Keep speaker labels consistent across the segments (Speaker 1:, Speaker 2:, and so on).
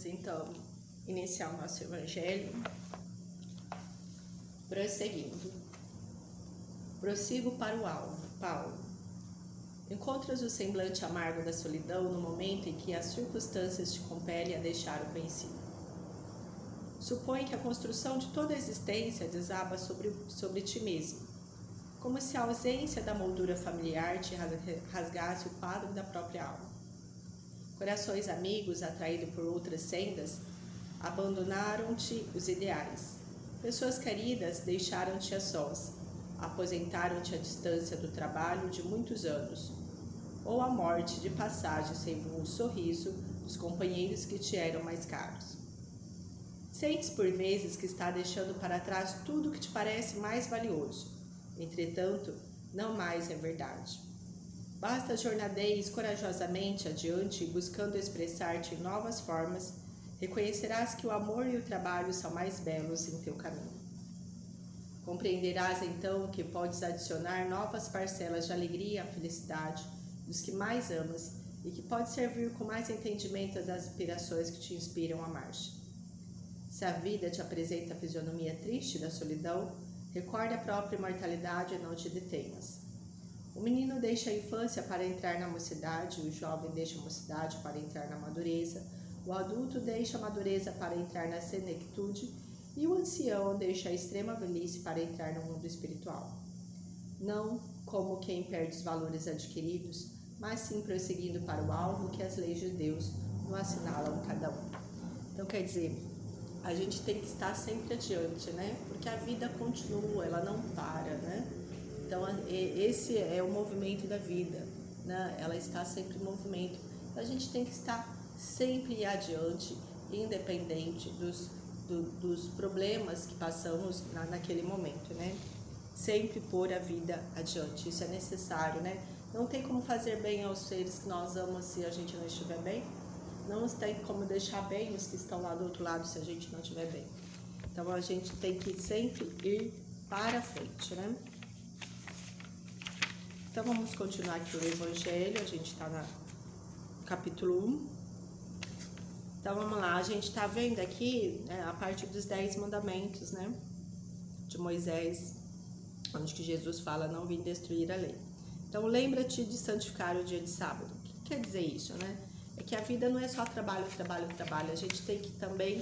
Speaker 1: então iniciar o nosso evangelho, prosseguindo. Prossigo para o alvo. Paulo. Encontras o semblante amargo da solidão no momento em que as circunstâncias te compelem a deixar o conhecido. Supõe que a construção de toda a existência desaba sobre ti mesmo, como se a ausência da moldura familiar te rasgasse o quadro da própria alma. Corações amigos, atraídos por outras sendas, abandonaram-te os ideais. Pessoas queridas deixaram-te a sós, aposentaram-te à distância do trabalho de muitos anos, ou a morte de passagem ceifou o sorriso dos companheiros que te eram mais caros. Sentes por vezes que está deixando para trás tudo que te parece mais valioso. Entretanto, não mais é verdade. Basta jornadeis corajosamente adiante, buscando expressar-te em novas formas, reconhecerás que o amor e o trabalho são mais belos em teu caminho. Compreenderás então que podes adicionar novas parcelas de alegria à felicidade dos que mais amas e que pode servir com mais entendimento às aspirações que te inspiram a marcha. Se a vida te apresenta a fisionomia triste da solidão, recorda a própria imortalidade e não te detenhas. O menino deixa a infância para entrar na mocidade, o jovem deixa a mocidade para entrar na madureza, o adulto deixa a madureza para entrar na senectude e o ancião deixa a extrema velhice para entrar no mundo espiritual. Não como quem perde os valores adquiridos, mas sim prosseguindo para o alvo que as leis de Deus nos assinalam cada um. Então, quer dizer, a gente tem que estar sempre adiante, né? Porque a vida continua, ela não para, né? Então, esse é o movimento da vida, né? Ela está sempre em movimento. Então, a gente tem que estar sempre adiante, independente dos problemas que passamos naquele momento, né? Sempre pôr a vida adiante, isso é necessário, né? Não tem como fazer bem aos seres que nós amamos se a gente não estiver bem. Não tem como deixar bem os que estão lá do outro lado se a gente não estiver bem. Então, a gente tem que sempre ir para frente, né? Então, vamos continuar aqui o Evangelho. A gente está no capítulo 1. Então, vamos lá. A gente está vendo aqui, né, a parte dos 10 mandamentos, né? De Moisés, onde que Jesus fala, não vim destruir a lei. Então, lembra-te de santificar o dia de sábado. O que quer dizer isso, né? É que a vida não é só trabalho, trabalho, trabalho. A gente tem que também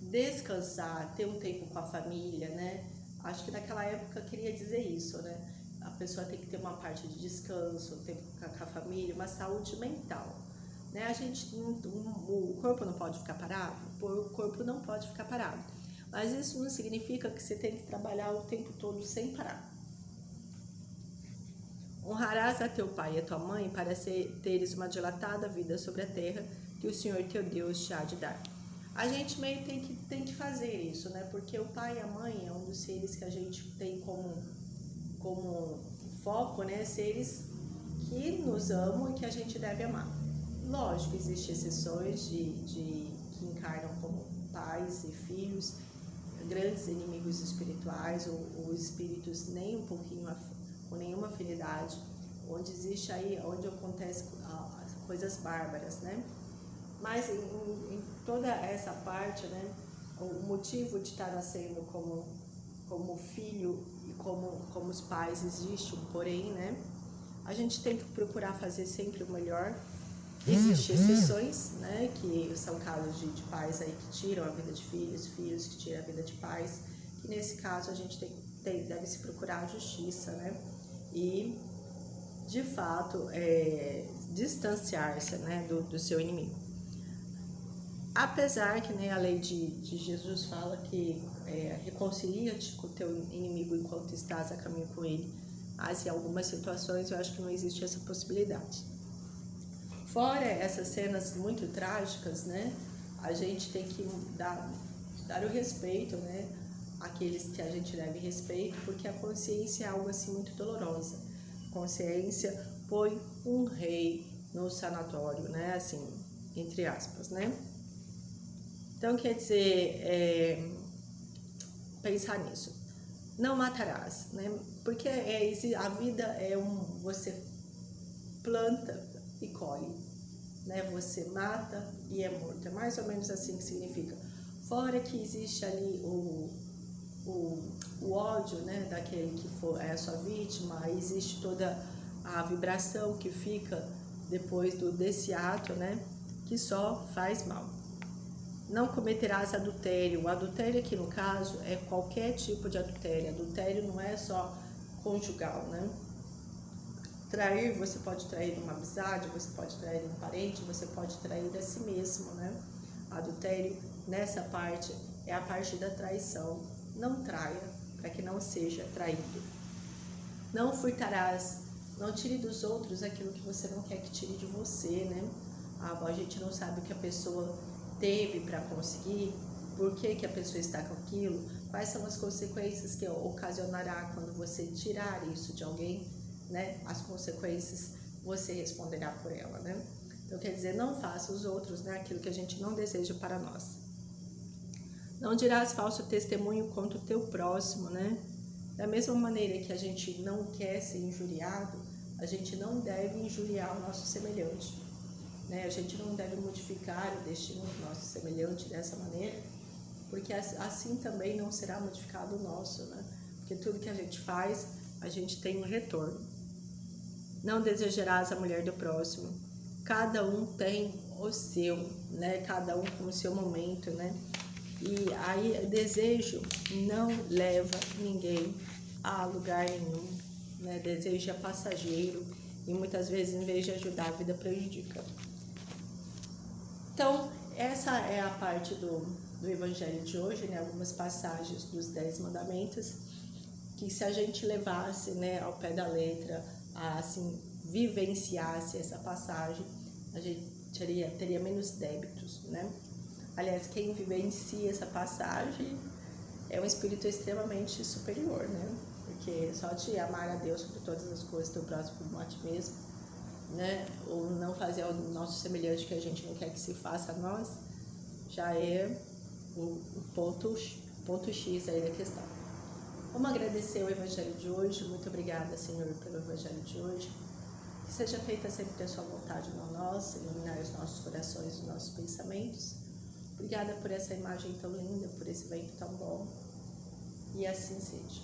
Speaker 1: descansar, ter um tempo com a família, né? Acho que naquela época queria dizer isso, né? A pessoa tem que ter uma parte de descanso, um tempo com a família, uma saúde mental, né? O corpo não pode ficar parado, o corpo não pode ficar parado. Mas isso não significa que você tem que trabalhar o tempo todo sem parar. Honrarás a teu pai e a tua mãe para teres uma dilatada vida sobre a terra que o Senhor teu Deus te há de dar. A gente meio tem que fazer isso, né? Porque o pai e a mãe é um dos seres que a gente tem como foco, né? Seres que nos amam e que a gente deve amar. Lógico, existem exceções que encarnam como pais e filhos, grandes inimigos espirituais ou espíritos nem um pouquinho com nenhuma afinidade, onde existe aí, onde acontece coisas bárbaras, né? Mas em toda essa parte, né, o motivo de estar nascendo como filho e como os pais existe um porém, né? A gente tem que procurar fazer sempre o melhor. Existem exceções, né, que são casos de pais aí que tiram a vida de filhos, filhos que tiram a vida de pais, que nesse caso a gente deve se procurar a justiça, né? E, de fato, distanciar-se, né, do seu inimigo. Apesar que, né, a lei de Jesus fala que reconcilia-te com o teu inimigo enquanto estás a caminho com ele, mas em algumas situações eu acho que não existe essa possibilidade. Fora essas cenas muito trágicas, né, a gente tem que dar o respeito, né, àqueles que a gente deve respeito, porque a consciência é algo assim muito dolorosa. A consciência põe um rei no sanatório, né, assim, entre aspas, né. Então, quer dizer, pensar nisso. Não matarás, né, porque a vida você planta e colhe. né? Você mata e é morto. É mais ou menos assim que significa. Fora que existe ali o ódio, né, daquele que é a sua vítima, existe toda a vibração que fica depois desse ato, né, que só faz mal. Não cometerás adultério. O adultério aqui no caso é qualquer tipo de adultério. Adultério não é só conjugal, né? Trair, você pode trair uma amizade, você pode trair um parente, você pode trair a si mesmo, né? Adultério, nessa parte, é a parte da traição. Não traia, para que não seja traído. Não furtarás. Não tire dos outros aquilo que você não quer que tire de você, né? A gente não sabe o que a pessoa teve para conseguir, por que a pessoa está com aquilo, quais são as consequências que ocasionará quando você tirar isso de alguém, né? As consequências você responderá por ela, né? Então quer dizer, não faça os outros, né, aquilo que a gente não deseja para nós. Não dirás falso testemunho contra o teu próximo, né? Da mesma maneira que a gente não quer ser injuriado, a gente não deve injuriar o nosso semelhante, né? A gente não deve modificar o destino do nosso semelhante dessa maneira, porque assim também não será modificado o nosso, né? Porque tudo que a gente faz, a gente tem um retorno. Não desejarás a mulher do próximo. Cada um tem o seu, né? Cada um com o seu momento, né? E aí, desejo não leva ninguém a lugar nenhum, né? Desejo é passageiro e muitas vezes, em vez de ajudar, a vida prejudica. Então, essa é a parte do Evangelho de hoje, né? Algumas passagens dos 10 mandamentos, que se a gente levasse, né, ao pé da letra, assim, vivenciasse essa passagem, a gente teria menos débitos, né? Aliás, quem vivencia essa passagem é um espírito extremamente superior, né? Porque só te amar a Deus sobre todas as coisas, teu próximo como a ti mesmo, né? Ou não fazer ao nosso semelhante que a gente não quer que se faça a nós, já é o ponto X aí da questão. Vamos agradecer o Evangelho de hoje. Muito obrigada, Senhor, pelo Evangelho de hoje. Que seja feita sempre a sua vontade, não a nossa, iluminar os nossos corações, os nossos pensamentos. Obrigada por essa imagem tão linda, por esse vento tão bom. E assim seja.